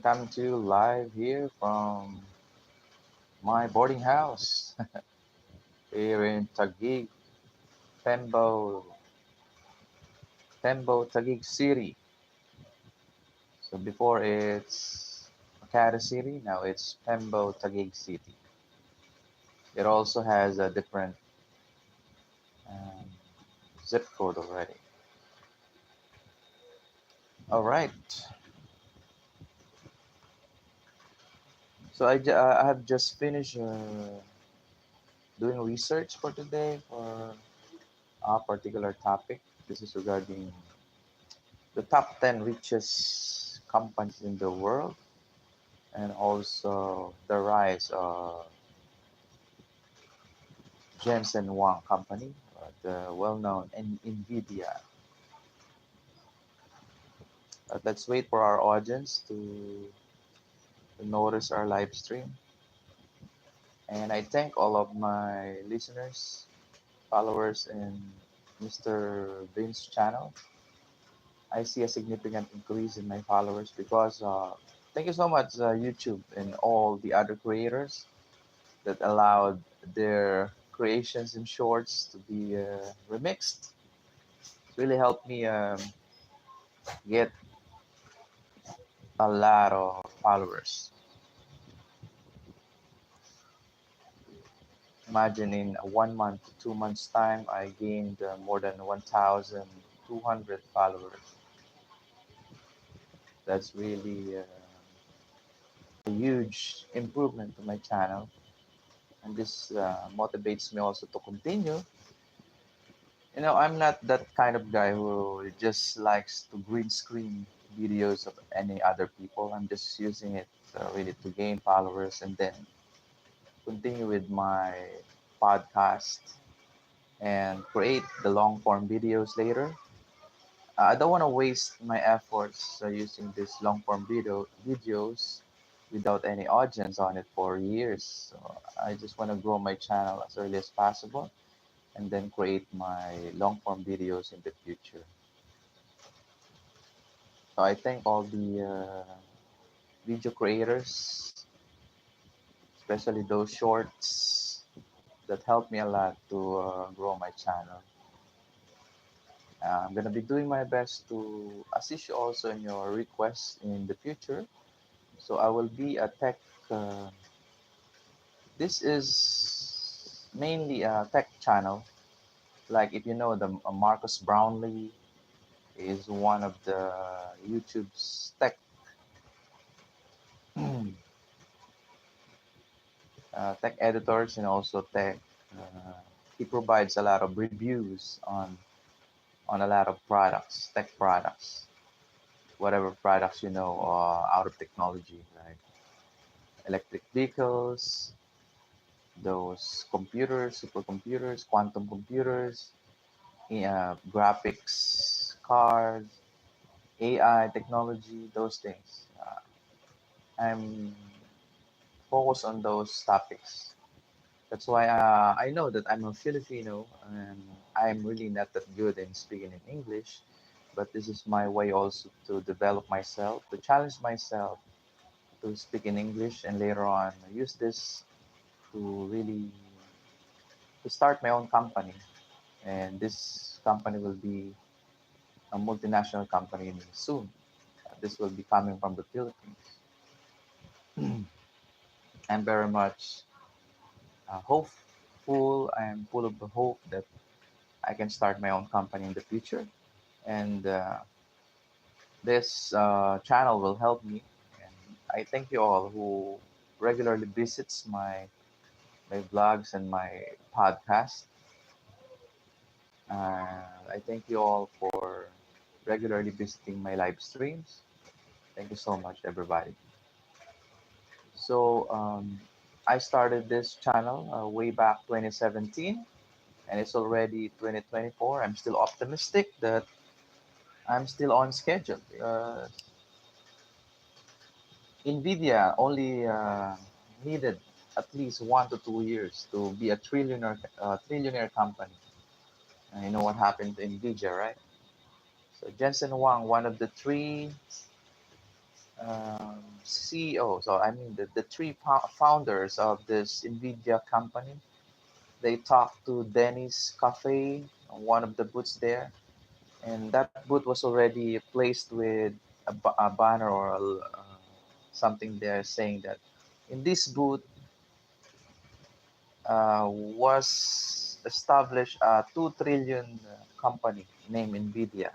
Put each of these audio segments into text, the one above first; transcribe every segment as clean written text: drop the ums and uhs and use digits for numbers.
Come to you live here from my boarding house here in Taguig, Taguig City. So before it's Makati City, now it's Pembo, Taguig City. It also has a different um, zip code already. All right. So I have just finished doing research for today for a particular topic. This is regarding the top 10 richest companies in the world and also the rise of Jensen Huang Company, the well-known NVidia. Let's wait for our audience to notice our live stream. And I thank all of my listeners, followers in Mr. Vince channel. I see a significant increase in my followers because thank you so much, YouTube and all the other creators that allowed their creations in shorts to be remixed. It really helped me get a lot of followers. Imagine in a 1 month to 2 months time, I gained more than 1,200 followers. That's really a huge improvement to my channel. And this motivates me also to continue. I'm not that kind of guy who just likes to green screen videos of any other people. I'm just using it really to gain followers and then continue with my podcast and create the long form videos later. I don't want to waste my efforts using these long form videos without any audience on it for years. So I just want to grow my channel as early as possible and then create my long form videos in the future. So I thank all the video creators, especially those shorts that helped me a lot to grow my channel. I'm gonna be doing my best to assist you also in your requests in the future. So I will be a tech. Uh, this is mainly a tech channel. Like if you know the Marcus Brownlee is one of the YouTube's tech editors and also tech. Uh, he provides a lot of reviews on a lot of products, tech products, whatever products out of technology, like electric vehicles, those computers, supercomputers, quantum computers, graphics cards, AI technology, those things. I'm focused on those topics. That's why I know that I'm a Filipino and I'm really not that good in speaking in English, but this is my way also to develop myself, to challenge myself to speak in English and later on use this to really to start my own company. And this company will be a multinational company soon. This will be coming from the Philippines. I'm very much hopeful. I'm full of the hope that I can start my own company in the future. And this channel will help me. And I thank you all who regularly visits my vlogs and my podcast. I thank you all for regularly visiting my live streams. Thank you so much, everybody. So I started this channel way back 2017, and it's already 2024. I'm still optimistic that I'm still on schedule. NVidia only needed at least 1 to 2 years to be a trillionaire company. And you know what happened to NVIDIA, right? So Jensen Huang, one of the three CEO. So I mean the three founders of this NVIDIA company. They talked to Denny's Cafe, one of the booths there, and that booth was already placed with a banner or something there saying that in this booth was established a 2 trillion company named NVIDIA.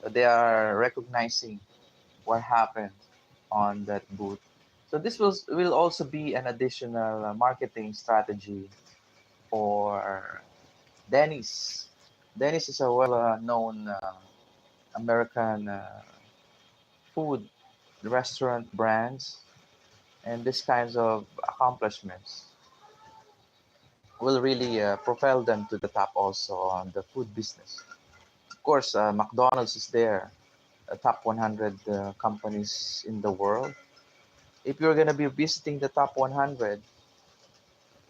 So they are recognizing what happened on that booth. So this will also be an additional marketing strategy for Denny's. Denny's is a well-known American food restaurant brands, and these kinds of accomplishments will really propel them to the top also on the food business. Of course, McDonald's is there, top 100 companies in the world. If you're going to be visiting the top 100,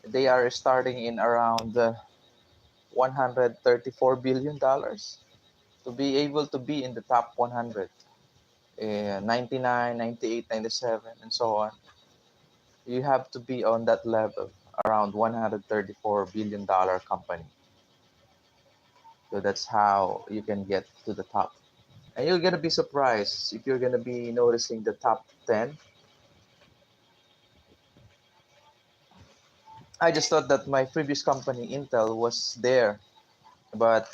they are starting in around $134 billion to be able to be in the top 100. 99, 98, 97, and so on. You have to be on that level, around $134 billion company. So that's how you can get to the top. And you're gonna be surprised if you're gonna be noticing the top 10. I just thought that my previous company, Intel, was there, but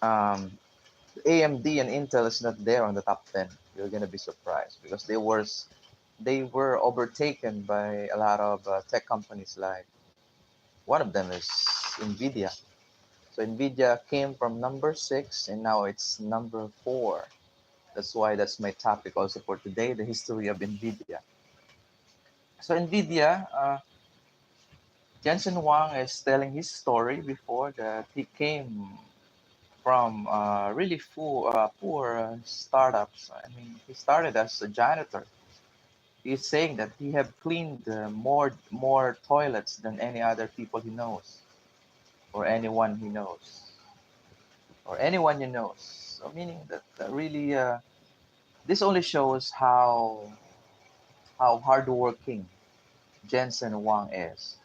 um, AMD and Intel is not there on the top 10. You're gonna be surprised because they were overtaken by a lot of tech companies. Like one of them is NVidia. So NVIDIA came from number 6 and now it's number 4. That's why that's my topic also for today, the history of NVIDIA. So NVIDIA, Jensen Huang is telling his story before that he came from really poor startups. I mean, he started as a janitor. He's saying that he have cleaned more toilets than any other people he knows, or anyone he knows, or anyone he knows. So meaning that really this only shows how hardworking Jensen Huang is.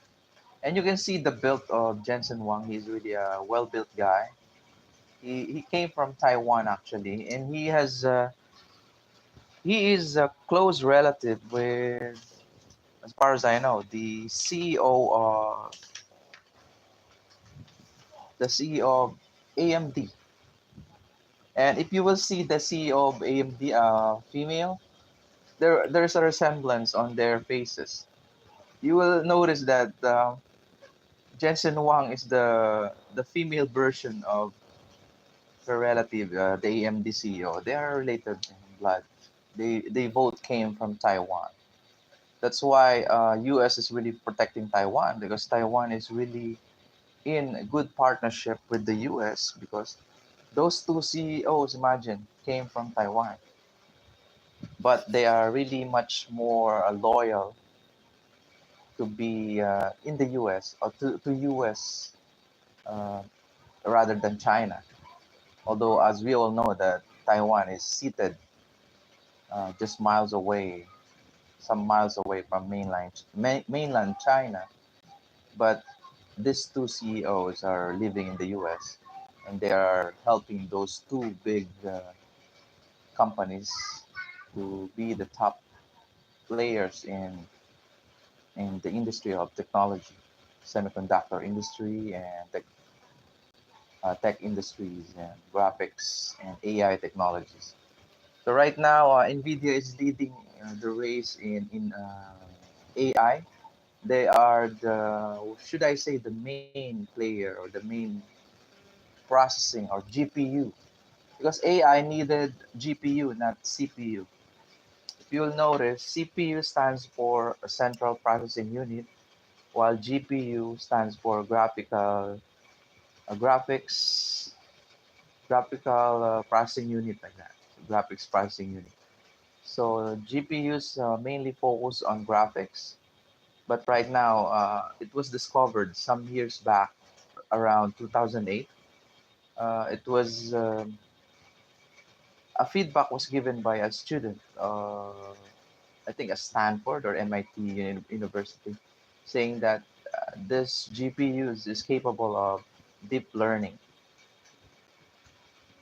And you can see the build of Jensen Huang. He's really a well-built guy. He came from Taiwan actually, and he is a close relative with, as far as I know, the CEO of AMD. And if you will see the CEO of AMD, female, there's a resemblance on their faces. You will notice that Jensen Huang is the female version of her relative, the AMD CEO. They are related in blood. They both came from Taiwan. That's why U.S. is really protecting Taiwan because Taiwan is really in a good partnership with the U.S. because those two CEOs, imagine, came from Taiwan, but they are really much more loyal to be in the U.S. or to U.S. Uh, rather than China. Although, as we all know, that Taiwan is seated just miles away, some miles away from mainland China. But these two CEOs are living in the U.S. and they are helping those two big companies to be the top players in the industry of technology, semiconductor industry, and tech industries, and graphics and AI technologies. So right now, NVIDIA is leading the race in AI. They are should I say, the main player or the main processing or GPU, because AI needed GPU, not CPU. If you'll notice, CPU stands for a central processing unit, while GPU stands for graphics graphical processing unit, like that. Graphics processing unit. So GPUs mainly focus on graphics, but right now it was discovered some years back, around 2008. It was a feedback was given by a student, I think at Stanford or MIT University, saying that this GPUs is capable of deep learning.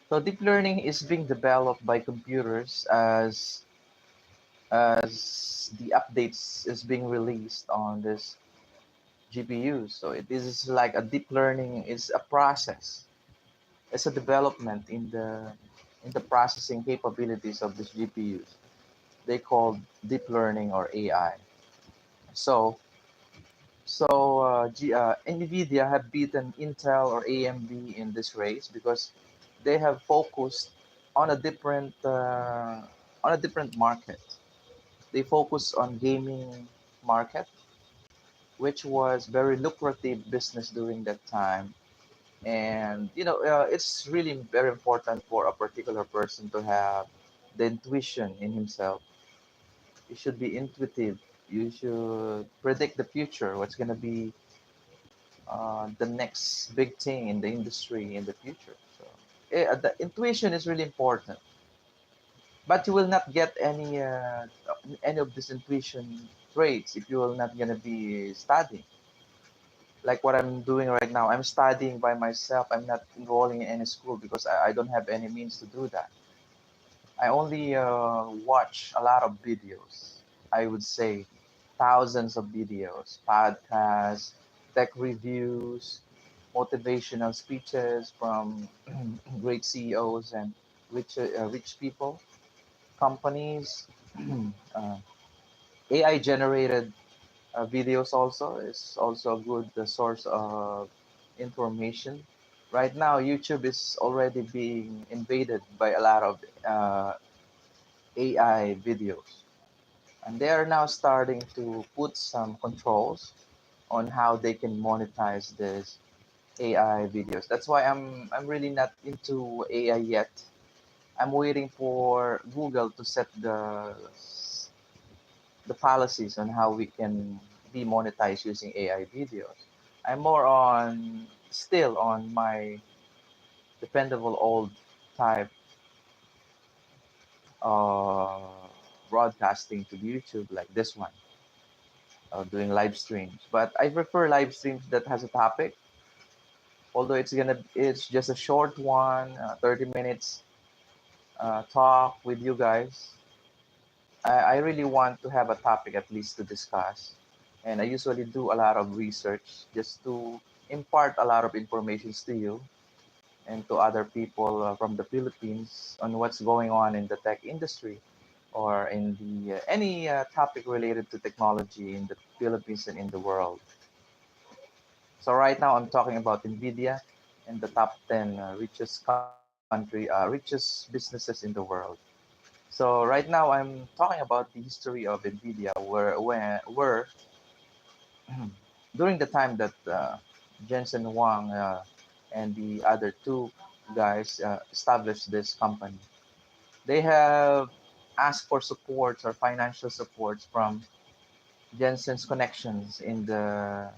So deep learning is being developed by computers as the updates is being released on this GPU. So it is like a deep learning is a process. It's a development in the processing capabilities of these GPUs. They call deep learning or AI. So NVidia have beaten Intel or AMD in this race because they have focused on a different market. They focus on gaming market, which was very lucrative business during that time. And it's really very important for a particular person to have the intuition in himself. You should be intuitive. You should predict the future, what's going to be the next big thing in the industry in the future. So the intuition is really important, but you will not get any of this intuition traits if you will not gonna be studying. Like what I'm doing right now, I'm studying by myself. I'm not enrolling in any school because I don't have any means to do that. I only watch a lot of videos. I would say thousands of videos, podcasts, tech reviews, motivational speeches from great CEOs and rich people, companies. uh, AI generated videos also is also a good source of information. Right now, YouTube is already being invaded by a lot of AI videos, and they are now starting to put some controls on how they can monetize this AI videos. That's why I'm really not into AI yet. I'm waiting for Google to set the policies on how we can be monetized using AI videos. I'm more on still on my dependable old type uh, broadcasting to YouTube like this one, doing live streams. But I prefer live streams that has a topic, although it's just a short one, 30 minutes talk with you guys. I really want to have a topic at least to discuss. And I usually do a lot of research just to impart a lot of information to you and to other people from the Philippines on what's going on in the tech industry or in the any topic related to technology in the Philippines and in the world. So right now I'm talking about NVIDIA and the top 10 richest businesses in the world. So right now I'm talking about the history of NVIDIA, where during the time that Jensen Huang and the other two guys established this company, they have asked for supports or financial supports from Jensen's connections in the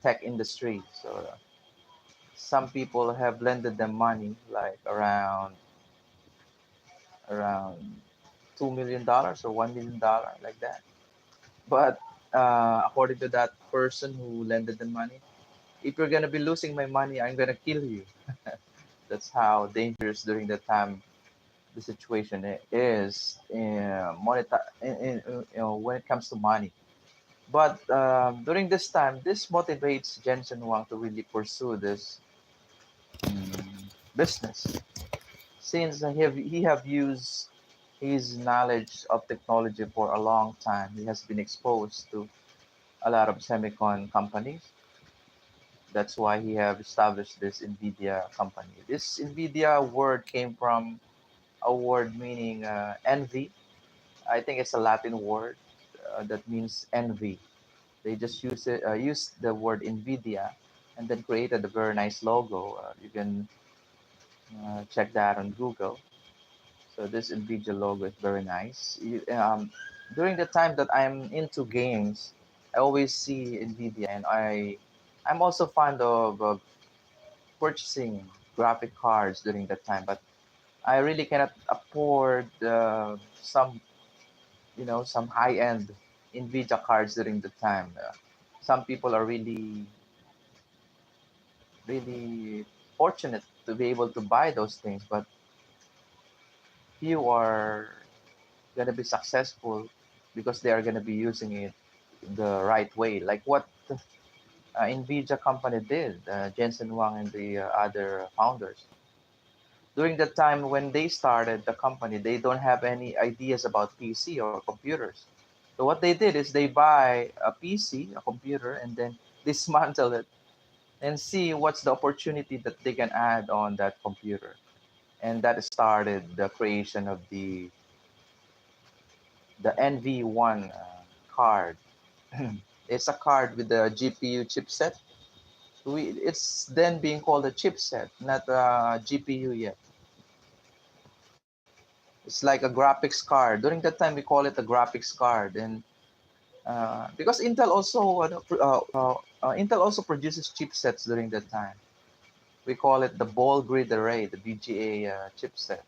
tech industry. So some people have lended them money, like around $2 million or $1 million, like that. But according to that person who lended the money, if you're gonna be losing my money, I'm gonna kill you. That's how dangerous during the time the situation is when it comes to money. But during this time, this motivates Jensen Wang to really pursue this business, since he have used his knowledge of technology for a long time. He has been exposed to a lot of semicon companies. That's why he have established this NVIDIA company. This NVIDIA word came from a word meaning envy. I think it's a Latin word that means envy. They just used the word NVIDIA and then created a very nice logo. You can check that on Google. So this NVIDIA logo is very nice. During the time that I'm into games, I always see NVIDIA, and I'm also fond of purchasing graphic cards during that time. But I really cannot afford some, some high-end NVIDIA cards during the time. Some people are really, really fortunate to be able to buy those things, but few are gonna be successful because they are gonna be using it the right way, like what NVIDIA company did, Jensen Huang and the other founders. During the time when they started the company, they don't have any ideas about PC or computers. So what they did is they buy a PC, a computer, and then dismantle it and see what's the opportunity that they can add on that computer. And that started the creation of the NV1 card. It's a card with the GPU chipset. It's then being called a chipset, not a GPU yet. It's like a graphics card. During that time, we call it a graphics card, and because Intel also produces chipsets during that time. We call it the ball grid array, the BGA chipset.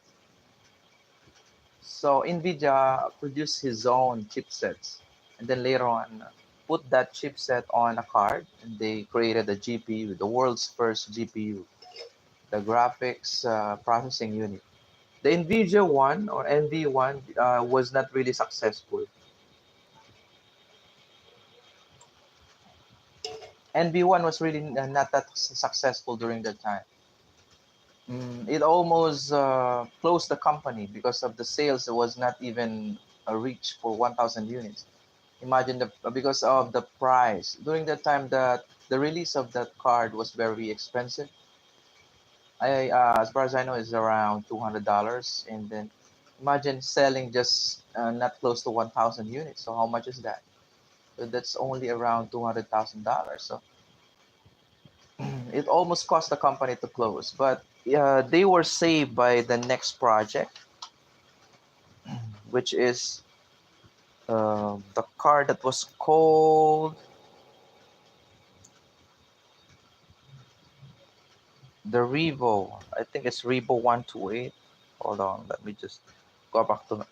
So NVIDIA produced his own chipsets, and then later on put that chipset on a card, and they created a GPU, the world's first GPU, the graphics processing unit. The NVIDIA one or NV1 was not really successful. NV1 was really not that successful during that time. It almost closed the company because of the sales. It was not even a reach for 1,000 units. Imagine because of the price during that time that the release of that card was very expensive. As far as I know, is around $200, and then imagine selling just not close to 1,000 units. So how much is that? So that's only around $200,000. So it almost cost the company to close, but they were saved by the next project, which is the card that was called the Revo. I think it's Revo 128. Hold on, let me just go back to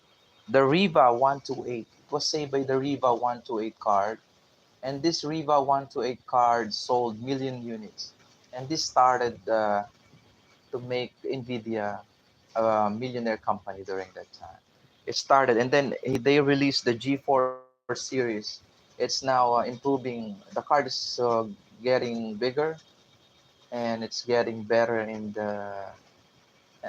the Riva 128. It was saved by the Riva 128 card, and this Riva 128 card sold million units, and this started to make NVIDIA a millionaire company during that time. It started, and then they released the G4 series. It's now improving. The card is getting bigger, and it's getting better in the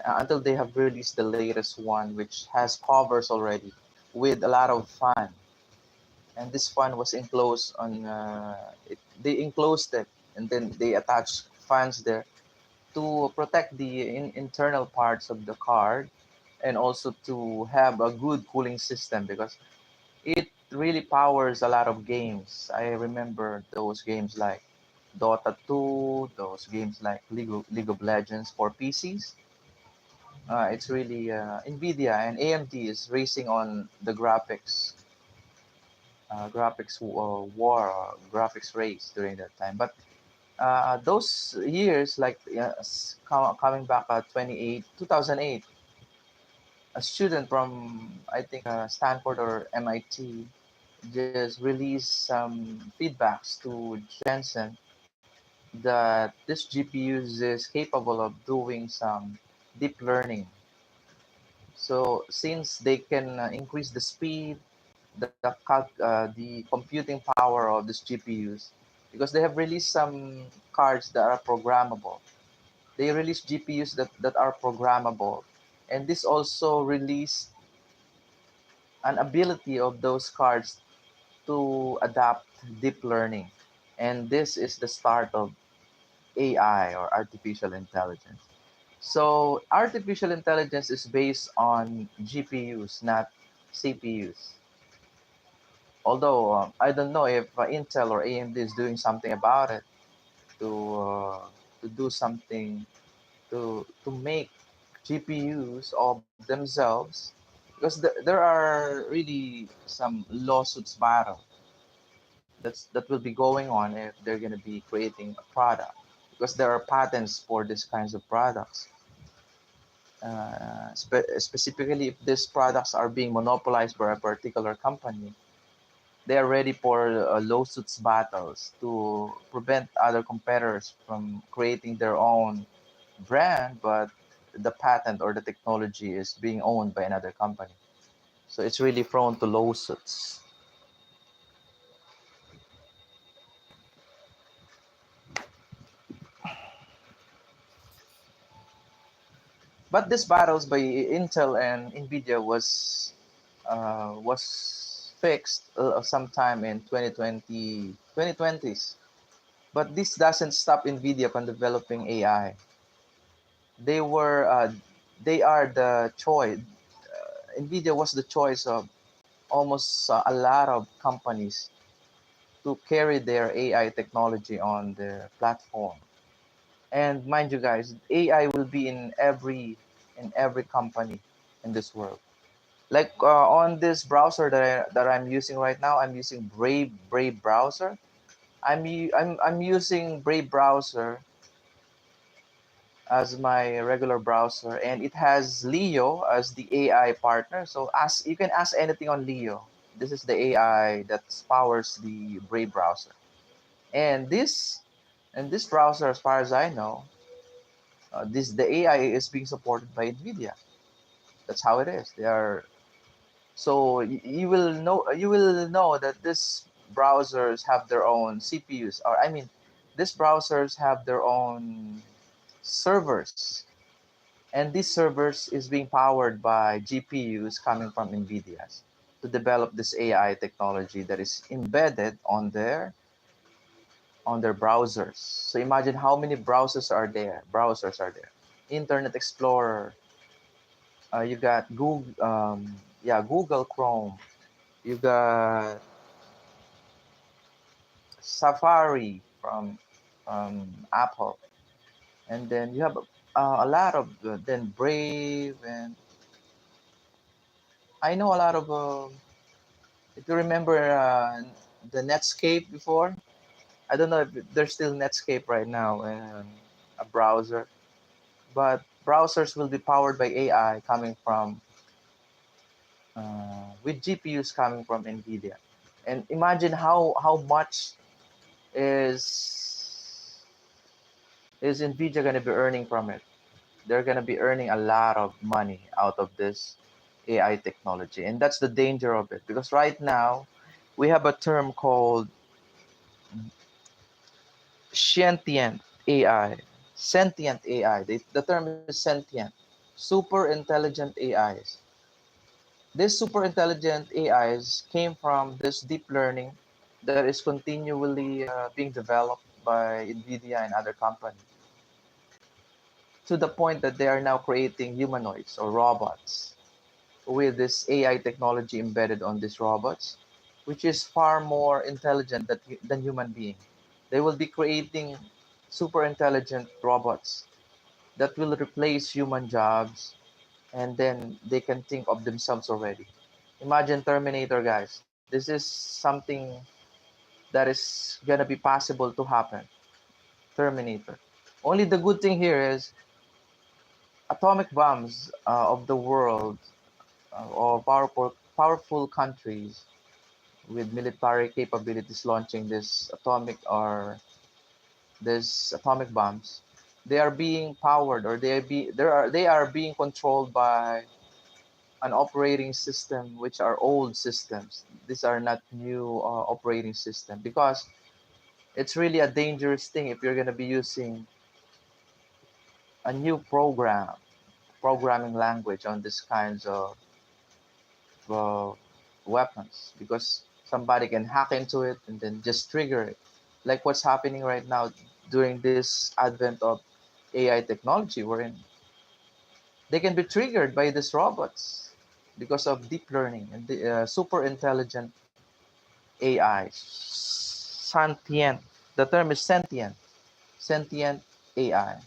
until they have released the latest one, which has covers already with a lot of fun. And this fun was enclosed on they enclosed it, and then they attached fans there to protect the internal parts of the card, and also to have a good cooling system because it really powers a lot of games. I remember those games like Dota 2, those games like League of Legends for PCs. It's really NVIDIA and AMD is racing on the war, graphics race during that time. But those years, like coming back at 2008, a student from I think Stanford or MIT just released some feedbacks to Jensen that this GPU is capable of doing some deep learning. So since they can increase the speed, the computing power of these GPUs, because they have released some cards that are programmable. They release GPUs that are programmable, and this also release an ability of those cards to adapt deep learning. And this is the start of AI or artificial intelligence. So artificial intelligence is based on GPUs, not CPUs. Although I don't know if Intel or AMD is doing something about it to uh, to do something to make GPUs of themselves, because there are really some lawsuits battle that will be going on if they're going to be creating a product, because there are patents for these kinds of products. specifically if these products are being monopolized by a particular company, they are ready for lawsuits battles to prevent other competitors from creating their own brand, but the patent or the technology is being owned by another company. So it's really prone to lawsuits. But these battles by Intel and NVIDIA was fixed sometime in 2020s. But this doesn't stop NVIDIA from developing AI. They were they are the choice. NVIDIA was the choice of almost a lot of companies to carry their AI technology on their platform. And mind you guys, AI will be in every company in this world. Like on this browser that I'm using right now, I'm using Brave browser. I'm using Brave browser as my regular browser, and it has Leo as the AI partner. So ask you can ask anything on Leo. This is the AI that powers the Brave browser. And this browser, as far as I know, this the AI is being supported by NVIDIA. That's how it is. They are so you will know that these browsers have their own CPUs, or I mean, these browsers have their own servers, and these servers is being powered by GPUs coming from NVIDIA's to develop this AI technology that is embedded on their browsers. So imagine how many browsers are there. Internet Explorer. You got Google. Yeah, Google Chrome. You got Safari from Apple, and then you have a lot of then Brave, and I know a lot of. If you remember the Netscape before, I don't know if there's still Netscape right now, a browser, but browsers will be powered by AI coming from with GPUs coming from NVIDIA. And imagine how much is is NVIDIA going to be earning from it. They're going to be earning a lot of money out of this AI technology. And that's the danger of it. Because right now, we have a term called sentient AI. Sentient AI. The term is sentient. Super intelligent AIs. These super intelligent AIs came from this deep learning that is continually being developed by NVIDIA and other companies to the point that they are now creating humanoids or robots with this AI technology embedded on these robots, which is far more intelligent than human being. They will be creating super intelligent robots that will replace human jobs, and then they can think of themselves already. Imagine Terminator, guys. This is something that is gonna be possible to happen. Terminator. Only the good thing here is atomic bombs of the world or powerful countries with military capabilities launching this atomic bombs. They are being powered, or they are being controlled by an operating system which are old systems. These are not new operating system, because it's really a dangerous thing if you're going to be using a new programming language on these kinds of uh, weapons, because somebody can hack into it and then just trigger it, like what's happening right now during this advent of AI technology, wherein they can be triggered by these robots because of deep learning and the super intelligent AI. Sentient. The term is sentient. Sentient AI.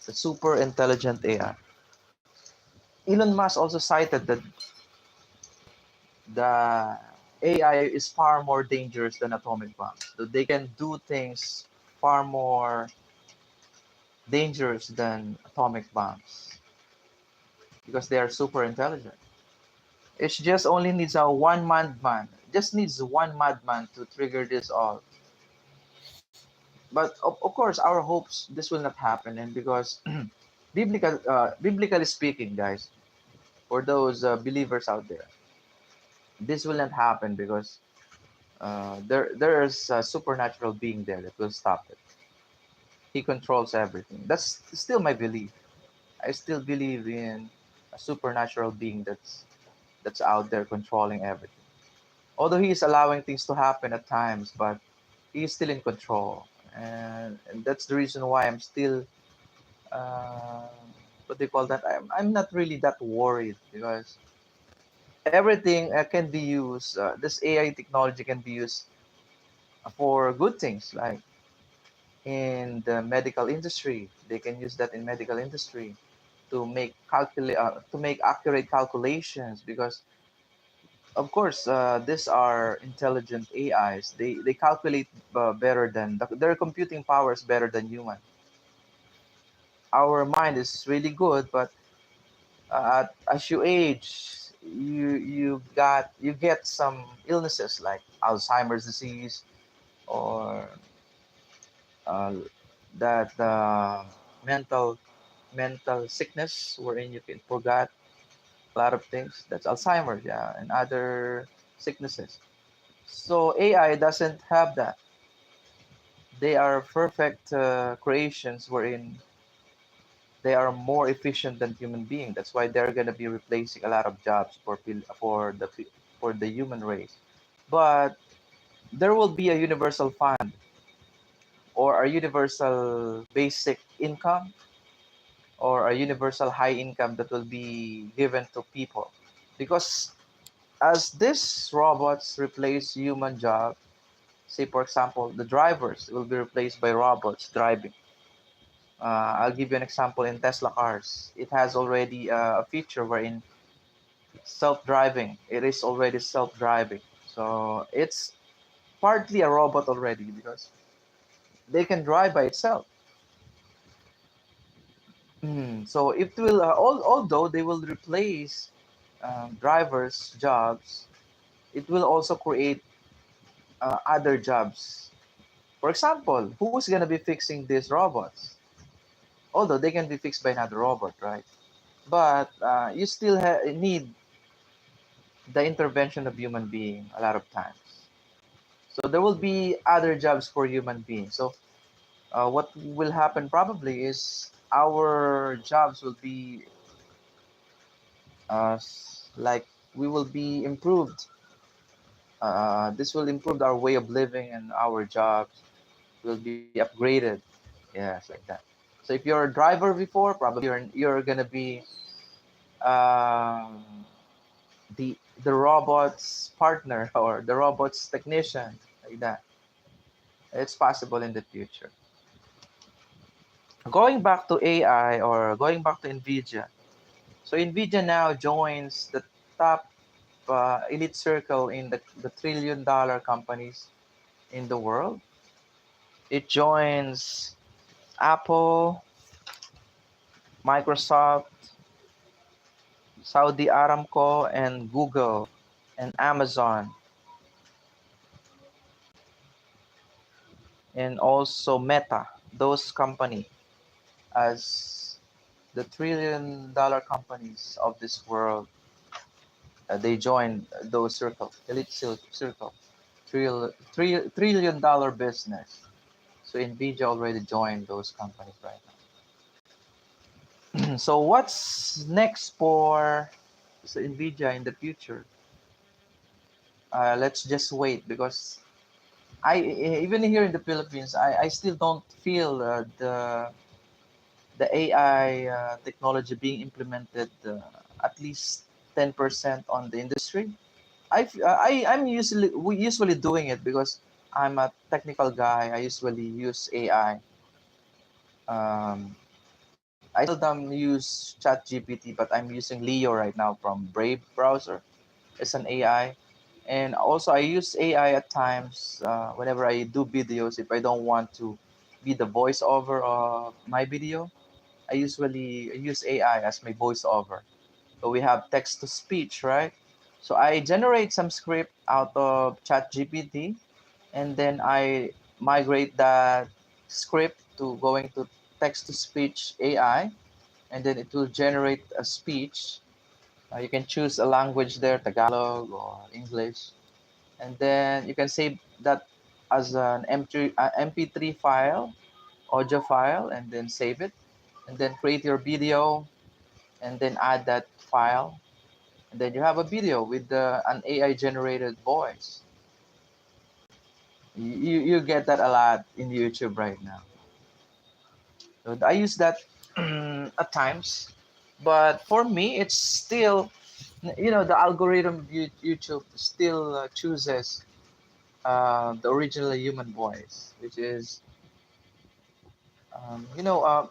The super intelligent AI. Elon Musk also cited that the AI is far more dangerous than atomic bombs. So they can do things far more dangerous than atomic bombs. because they are super intelligent. It just only needs a one madman. Just needs one madman to trigger this all. But of course, our hopes this will not happen, and because biblically speaking, guys, for those believers out there, this will not happen because there is a supernatural being there that will stop it. He controls everything. That's still my belief. I still believe in a supernatural being that's out there controlling everything. Although he is allowing things to happen at times, but he is still in control, and that's the reason why I'm still uh, what do you call that? I'm not really that worried because everything can be used. This AI technology can be used for good things, like in the medical industry. They can use that in medical industry to make accurate calculations because of course these are intelligent AIs. They calculate better than their computing power is better than human. Our mind is really good, but as you age, you get some illnesses like Alzheimer's disease or uh, that mental sickness wherein you can forget a lot of things. That's Alzheimer's, yeah, and other sicknesses. So AI doesn't have that. They are perfect creations wherein they are more efficient than human beings. That's why they're gonna be replacing a lot of jobs for the human race. But there will be a universal fund or a universal basic income or a universal high income that will be given to people because as these robots replace human job, say for example the drivers will be replaced by robots driving. I'll give you an example in Tesla cars. It has already a feature wherein self-driving. It is already self-driving, so it's partly a robot already because they can drive by itself. So it will, although they will replace drivers' jobs, it will also create other jobs. For example, who's gonna be fixing these robots? Although they can be fixed by another robot, right? But you still need the intervention of human being a lot of times. So there will be other jobs for human beings. So what will happen probably is our jobs will be like we will be improved. This will improve our way of living and our jobs will be upgraded. Yes, like that. So if you're a driver before, probably you're gonna be um, the robot's partner or the robot's technician, like that. It's possible in the future. Going back to AI or going back to NVIDIA. So NVIDIA now joins the top elite circle in the trillion-dollar companies in the world. It joins Apple, Microsoft, Saudi Aramco, and Google, and Amazon, and also Meta. Those company as the trillion-dollar companies of this world. They joined those circle, trillion-dollar business. So Nvidia already joined those companies right now. So what's next for Nvidia in the future? Let's just wait because even here in the Philippines, I still don't feel the AI technology being implemented at least 10% on the industry. I'm usually doing it because I'm a technical guy. I usually use AI. I seldom use ChatGPT, but I'm using Leo right now from Brave browser. It's an AI, and also I use AI at times whenever I do videos. If I don't want to be the voiceover of my video, I usually use AI as my voiceover. So we have text to speech, right? So I generate some script out of ChatGPT, and then I migrate that script to going to text to speech AI, and then it will generate a speech. You can choose a language there, Tagalog or English, and then you can save that as an MP3 file, audio file, and then save it, and then create your video, and then add that file, and then you have a video with an AI generated voice. You get that a lot in YouTube right now. So I use that at times, but for me, it's still, the algorithm of YouTube still chooses the original human voice, which is,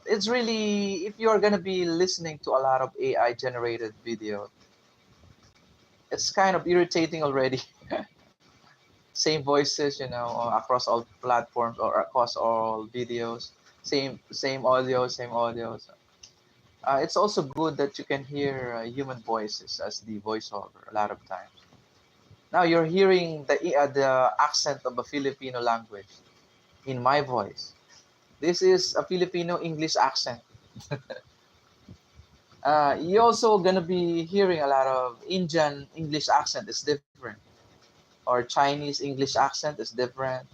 it's really, if you're gonna be listening to a lot of AI generated video, it's kind of irritating already. Same voices, across all platforms or across all videos, same audio, same audios. It's also good that you can hear human voices as the voiceover a lot of times. Now you're hearing the accent of a Filipino language in my voice. This is a Filipino English accent. You're also gonna be hearing a lot of Indian English accent is different, or Chinese English accent is different.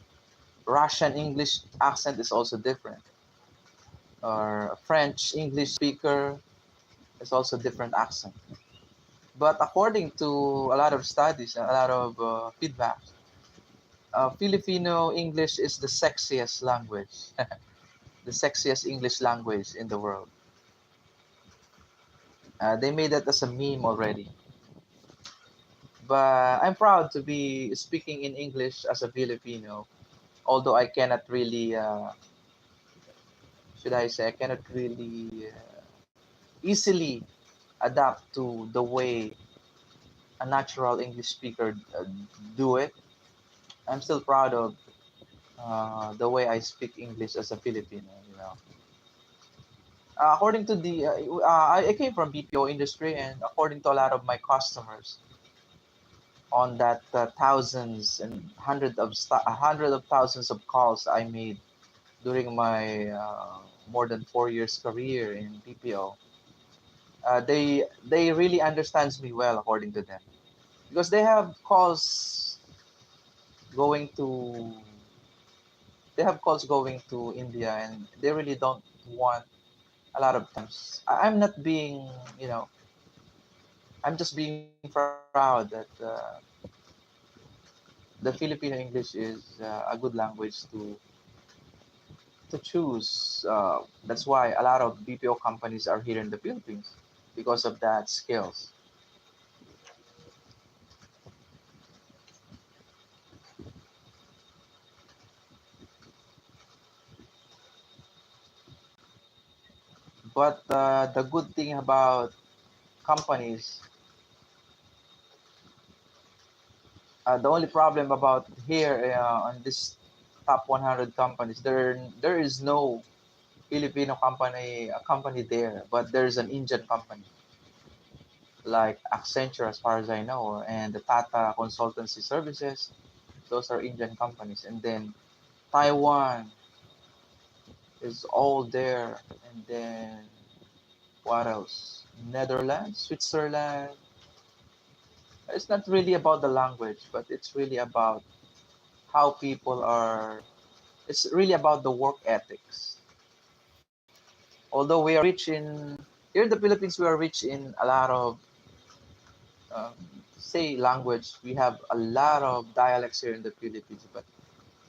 Russian English accent is also different, or French English speaker is also different accent. But according to a lot of studies, a lot of feedback, Filipino English is the sexiest language, the sexiest English language in the world. They made that as a meme already. But I'm proud to be speaking in English as a Filipino, although I cannot really, should I say, I cannot really easily adapt to the way a natural English speaker do it. I'm still proud of the way I speak English as a Filipino. According to I came from BPO industry, and according to a lot of my customers, on that thousands and hundred of thousands of calls I made during my more than 4 years career in BPO, they really understands me well according to them, because going to going to India, and they really don't want a lot of times. I'm not being, I'm just being proud that the Filipino English is a good language to choose. That's why a lot of BPO companies are here in the Philippines because of that skills. But the good thing about companies, the only problem about here on this top 100 companies, there is no Filipino company, a company there, but there's an Indian company like Accenture, as far as I know, and the Tata Consultancy Services. Those are Indian companies, and then Taiwan is all there, and then what else? Netherlands, Switzerland. It's not really about the language, but it's really about how people are. It's really about the work ethics. Although we are rich in here in the Philippines, we are rich in a lot of um, say language. We have a lot of dialects here in the Philippines, but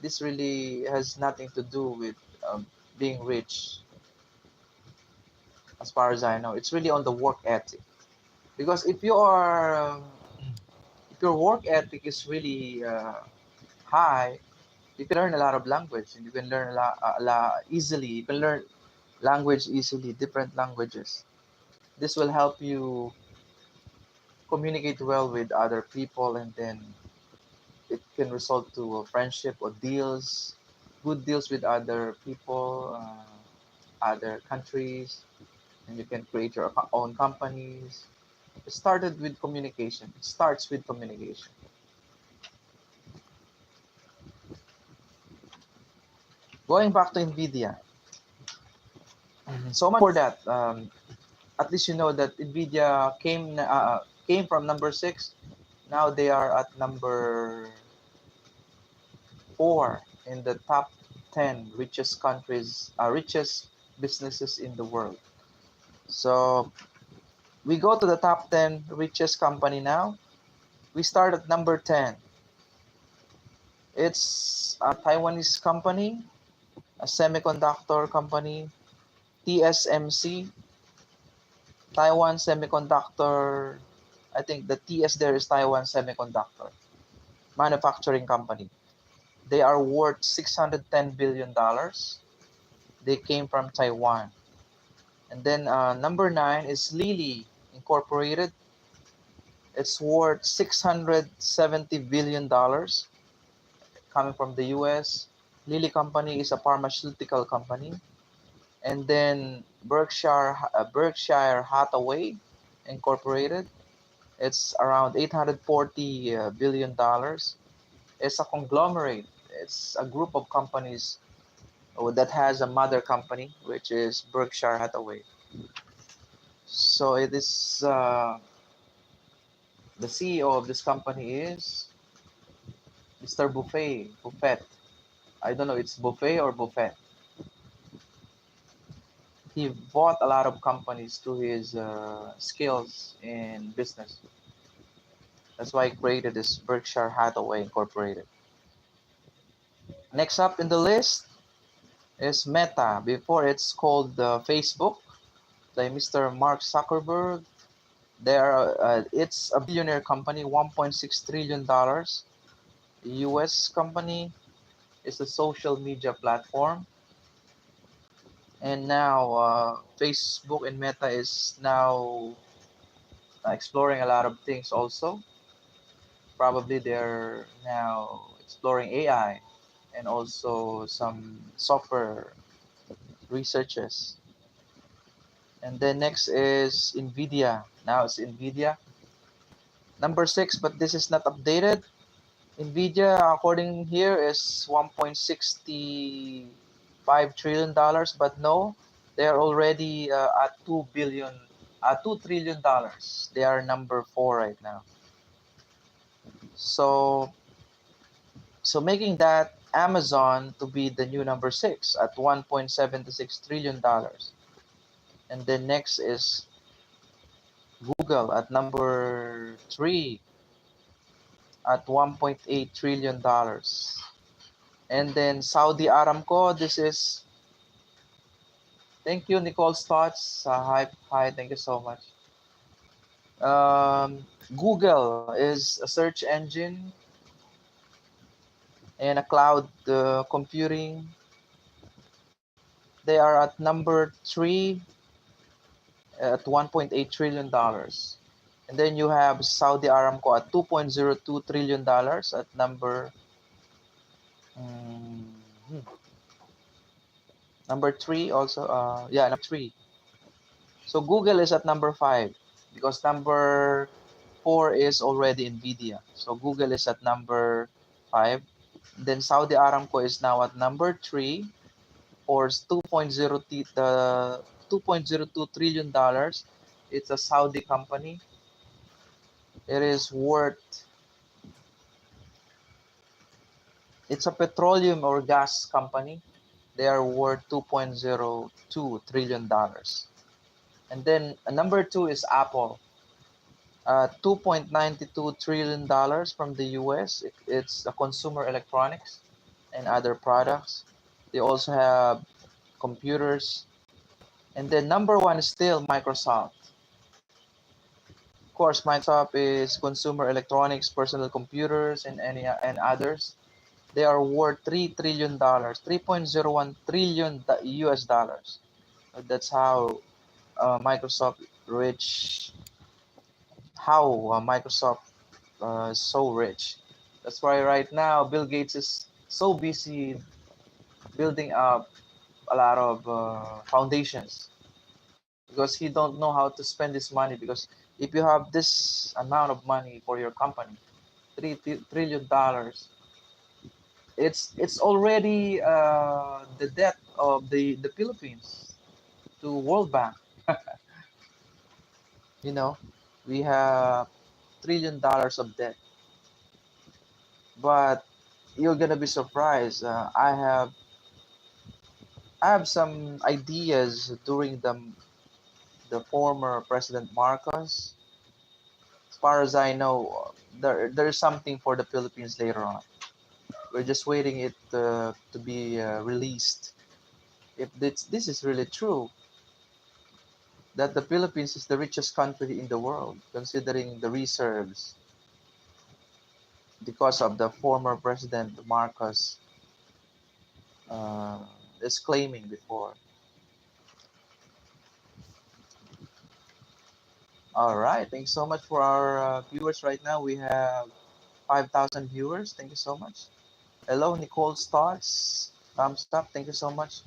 this really has nothing to do with being rich, as far as I know. It's really on the work ethic. Because if your work ethic is really high, you can learn a lot of language, and you can learn a lot easily. You can learn language easily, different languages. This will help you communicate well with other people, and then it can result to a friendship or deals, good deals with other people, other countries, and you can create your own companies. It started with communication. It starts with communication. Going back to NVIDIA. So much for that. At least you know that NVIDIA came from number 6. Now they are at number 4 in the top 10 richest businesses in the world. So we go to the top 10 richest company now. We start at number 10. It's a Taiwanese company, a semiconductor company, TSMC, Taiwan Semiconductor. I think the TS there is Taiwan Semiconductor Manufacturing Company. They are worth $610 billion. They came from Taiwan. And then number 9 is Lilly Incorporated. It's worth $670 billion, coming from the US. Lilly Company is a pharmaceutical company. And then Berkshire Hathaway Incorporated. It's around $840 billion. It's a conglomerate. It's a group of companies that has a mother company, which is Berkshire Hathaway. So it is the CEO of this company is Mr. Buffett. I don't know, it's Buffet or Buffett. He bought a lot of companies to his skills in business. That's why he created this Berkshire Hathaway Incorporated. Next up in the list is Meta. Before it's called Facebook, by Mr. Mark Zuckerberg. It's a billionaire company, $1.6 trillion US company. It's a social media platform. And now Facebook and Meta is now exploring a lot of things also. Probably they're now exploring AI and also some software researches. And then next is NVIDIA. Now it's NVIDIA. Number 6, but this is not updated. NVIDIA, according here, is $1.65 trillion, but no, they are already at $2 trillion. They are number 4 right now. So making that Amazon to be the new number 6 at $1.76 trillion. And then next is Google at number 3 at $1.8 trillion. And then Saudi Aramco, this is, thank you, Nicole Stotts. Hi, thank you so much. Google is a search engine and a cloud computing. They are at number 3 at $1.8 trillion. And then you have Saudi Aramco at $2.02 trillion at number um, number 3 also. Number 3. So Google is at number 5 because number 4 is already NVIDIA. So Google is at number 5. Then Saudi Aramco is now at number 3 for 2.02 trillion dollars. It's a Saudi company. It is worth, it's a petroleum or gas company. They are worth $2.02 trillion. And then number 2 is Apple. $2.92 trillion from the US. It's a consumer electronics and other products. They also have computers. And then number 1 is still Microsoft. Of course, Microsoft is consumer electronics, personal computers, and others. They are worth $3 trillion, 3.01 trillion US dollars. That's how Microsoft rich. How Microsoft is so rich. That's why right now Bill Gates is so busy building up a lot of foundations because he don't know how to spend his money because If you have this amount of money for your company, $3 trillion, it's already the debt of the Philippines to World Bank. You know, we have $1 trillion of debt, but you're gonna be surprised. I have some ideas during the former President Marcos. As far as I know, there's something for the Philippines later on. We're just waiting it to be released. If this is really true, that the Philippines is the richest country in the world, considering the reserves, because of the former President Marcos uh, is claiming before. All right, thanks so much for our viewers right now. We have 5,000 viewers. Thank you so much. Hello, Nicole's thoughts. Thumbs up. Thank you so much.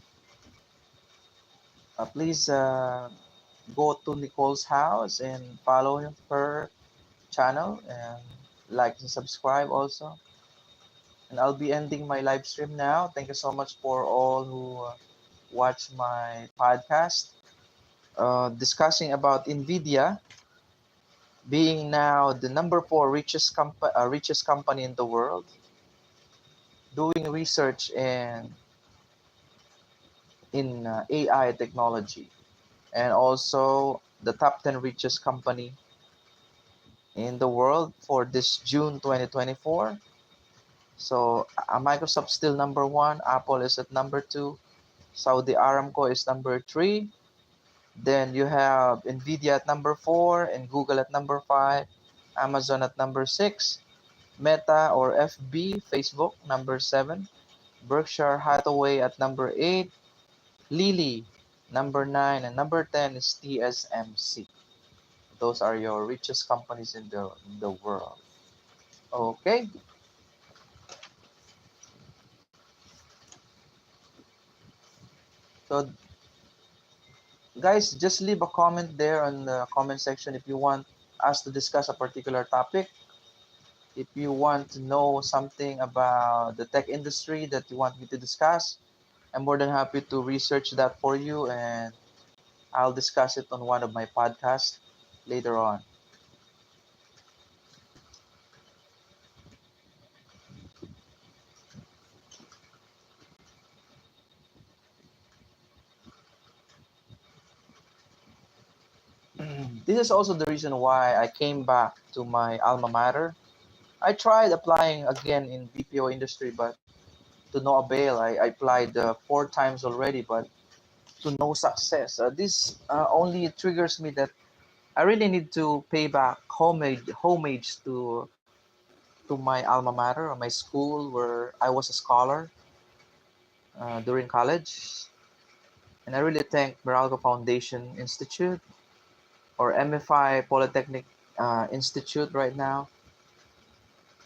Please go to Nicole's house and follow her channel and like and subscribe also. And I'll be ending my live stream now. Thank you so much for all who watch my podcast discussing about NVidia being now the number four richest company in the world, doing research in AI technology, and also the top 10 richest company in the world for this June 2024. So Microsoft still number one, Apple is at number two, Saudi Aramco is number three. Then you have NVIDIA at number four and Google at number five, Amazon at number six, Meta or FB, Facebook number seven, Berkshire Hathaway at number eight, Lilly number nine, and number 10 is TSMC. Those are your richest companies in the world. Okay. So guys, just leave a comment there on the comment section if you want us to discuss a particular topic. If you want to know something about the tech industry that you want me to discuss, I'm more than happy to research that for you and I'll discuss it on one of my podcasts later on. This is also the reason why I came back to my alma mater. I tried applying again in BPO industry, but to no avail. I applied 4 times already, but to no success. This only triggers me that I really need to pay back homage to my alma mater or my school where I was a scholar during college. And I really thank Meralco Foundation Institute or MFI Polytechnic Institute right now.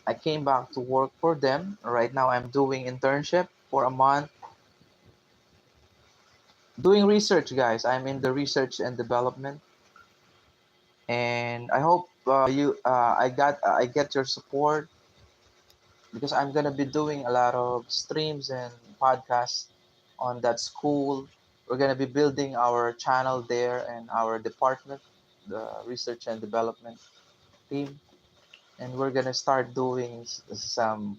I came back to work for them. Right now I'm doing internship for a month. Doing research, guys. I'm in the research and development. And I hope I get your support because I'm gonna be doing a lot of streams and podcasts on that school. We're gonna be building our channel there and our department, the research and development team, and we're gonna start doing some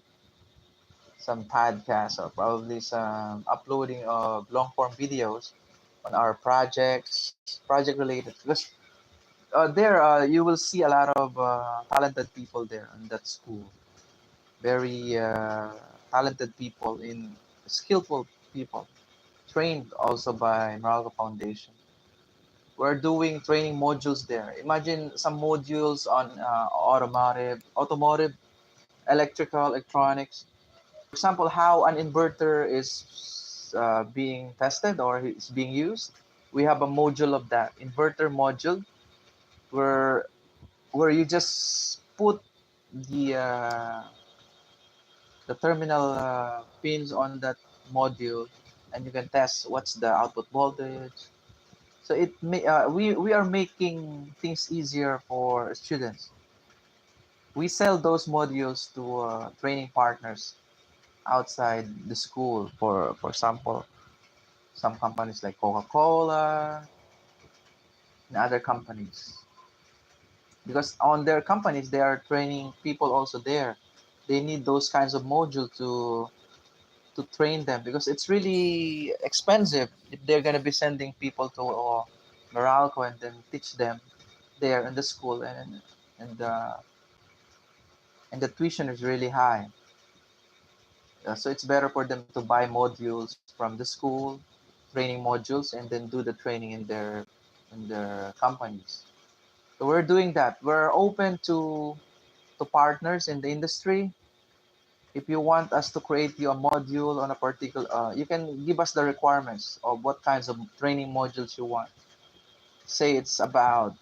podcasts or probably some uploading of long form videos on our project related because there you will see a lot of talented people there in that school, very talented people in skillful people trained also by Meralco Foundation. We're doing training modules there. Imagine some modules on automotive, electrical, electronics. For example, how an inverter is being tested or is being used. We have a module of that inverter module where you just put the uh, the terminal pins on that module and you can test what's the output voltage, So we are making things easier for students. We sell those modules to training partners outside the school. For example, some companies like Coca-Cola and other companies, because on their companies they are training people also there. They need those kinds of module to train them, because it's really expensive if they're going to be sending people to Meralco and then teach them there in the school, and and the tuition is really high. So it's better for them to buy modules from the school, training modules, and then do the training in their companies. So we're doing that. We're open to partners in the industry. If you want us to create you a module on a particular, you can give us the requirements of what kinds of training modules you want. Say it's about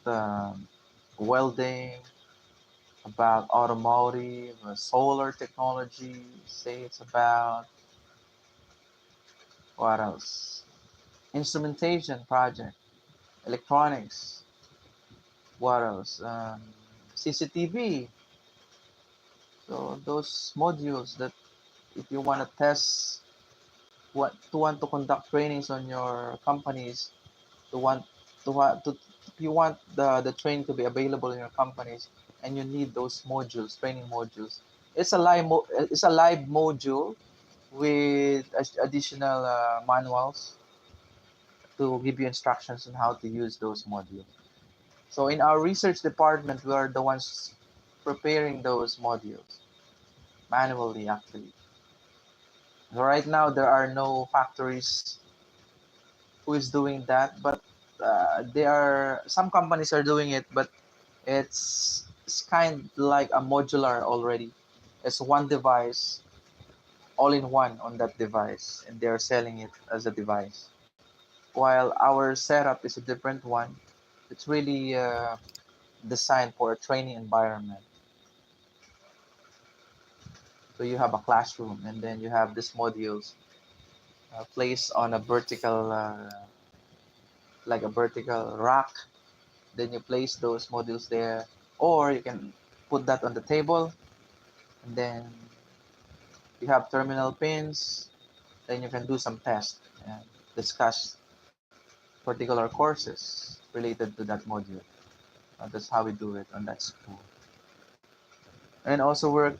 welding, about automotive, solar technology. Say it's about what else? Instrumentation project, electronics. What else? CCTV. So those modules that if you want to test, want to conduct trainings on your companies, to want to if you want the training to be available in your companies, and you need those modules, training modules. It's a live module with additional manuals to give you instructions on how to use those modules. So in our research department, we are the ones preparing those modules manually, actually. So right now, there are no factories who is doing that, but some companies are doing it, but it's kind like a modular already. It's one device, all in one on that device, and they're selling it as a device. While our setup is a different one. It's really designed for a training environment. So you have a classroom, and then you have these modules placed on a vertical, like a vertical rack. Then you place those modules there, or you can put that on the table, and then you have terminal pins. Then you can do some tests and discuss particular courses related to that module. That's how we do it on that school. And also work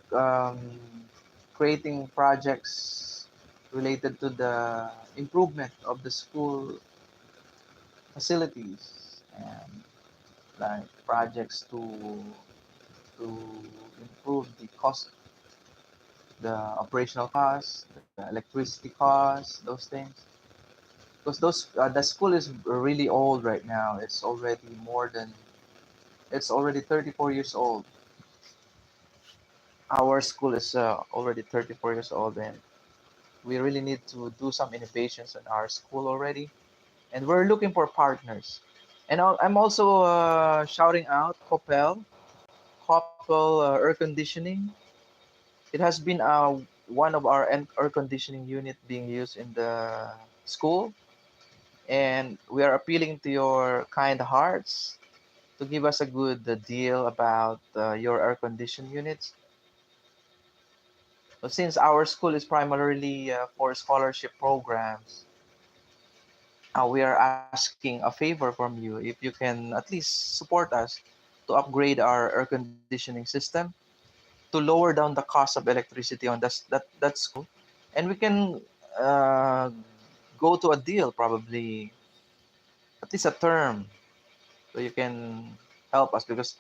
creating projects related to the improvement of the school facilities, and like projects to improve the operational costs, the electricity costs, those things. Because the school is really old right now. It's already 34 years old. Our school is already 34 years old, and we really need to do some innovations in our school already. And we're looking for partners. And I'm also shouting out Coppel air conditioning. It has been one of our air conditioning unit being used in the school, and we are appealing to your kind hearts to give us a good deal about your air conditioning units. So since our school is primarily for scholarship programs, we are asking a favor from you if you can at least support us to upgrade our air conditioning system to lower down the cost of electricity on that school, and we can uh, go to a deal, probably at least a term, so you can help us, because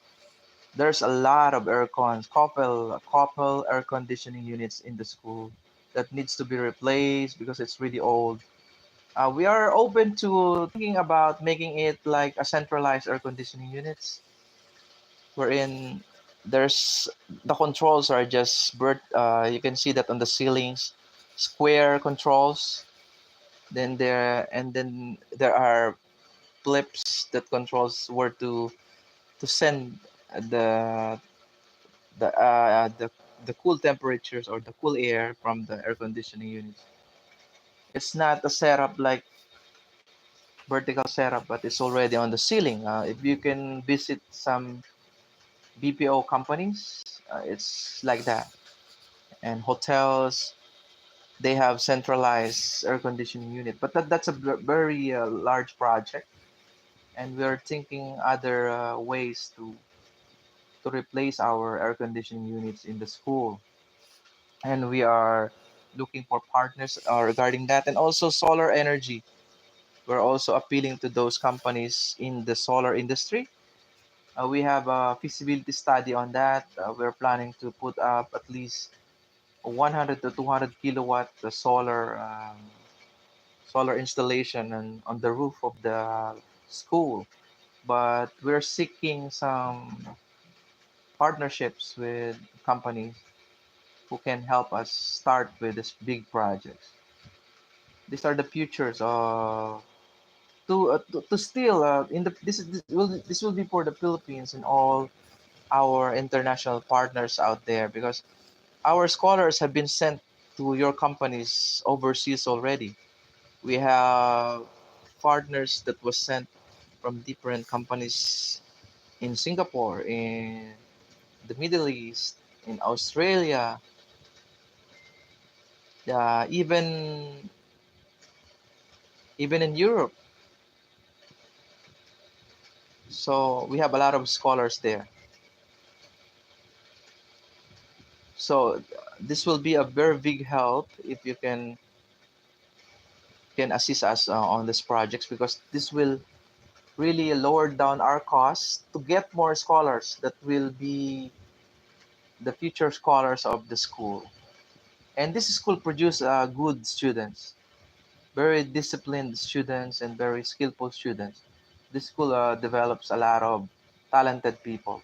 there's a lot of couple air conditioning units in the school that needs to be replaced because it's really old. We are open to thinking about making it like a centralized air conditioning units, wherein there's the controls are just you can see that on the ceilings, square controls. Then there are flips that controls where to send the the uh, the the cool temperatures or the cool air from the air conditioning units. It's not a setup like vertical setup, but it's already on the ceiling. If you can visit some BPO companies, it's like that. And hotels, they have centralized air conditioning unit, but that's a very large project, and we're thinking other ways to replace our air conditioning units in the school, and we are looking for partners regarding that, and also solar energy. We're also appealing to those companies in the solar industry. We have a feasibility study on that. We're planning to put up at least 100 to 200 kilowatt solar installation on the roof of the school. But we're seeking some partnerships with companies who can help us start with this big projects. These are the futures of to still in the this will be for the Philippines and all our international partners out there, because our scholars have been sent to your companies overseas already. We have partners that was sent from different companies in Singapore, in the Middle East, in Australia, even in Europe. So we have a lot of scholars there. So this will be a very big help if you can assist us on these projects, because this will really lower down our costs to get more scholars that will be the future scholars of the school. And this school produce good students, very disciplined students, and very skillful students. This school develops a lot of talented people.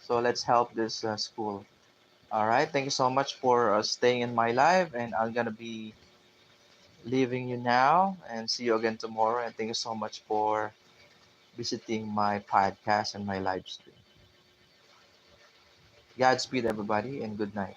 So let's help this school. All right. Thank you so much for staying in my live, and I'm gonna be leaving you now. And see you again tomorrow. And thank you so much for visiting my podcast and my live stream. Godspeed, everybody, and good night.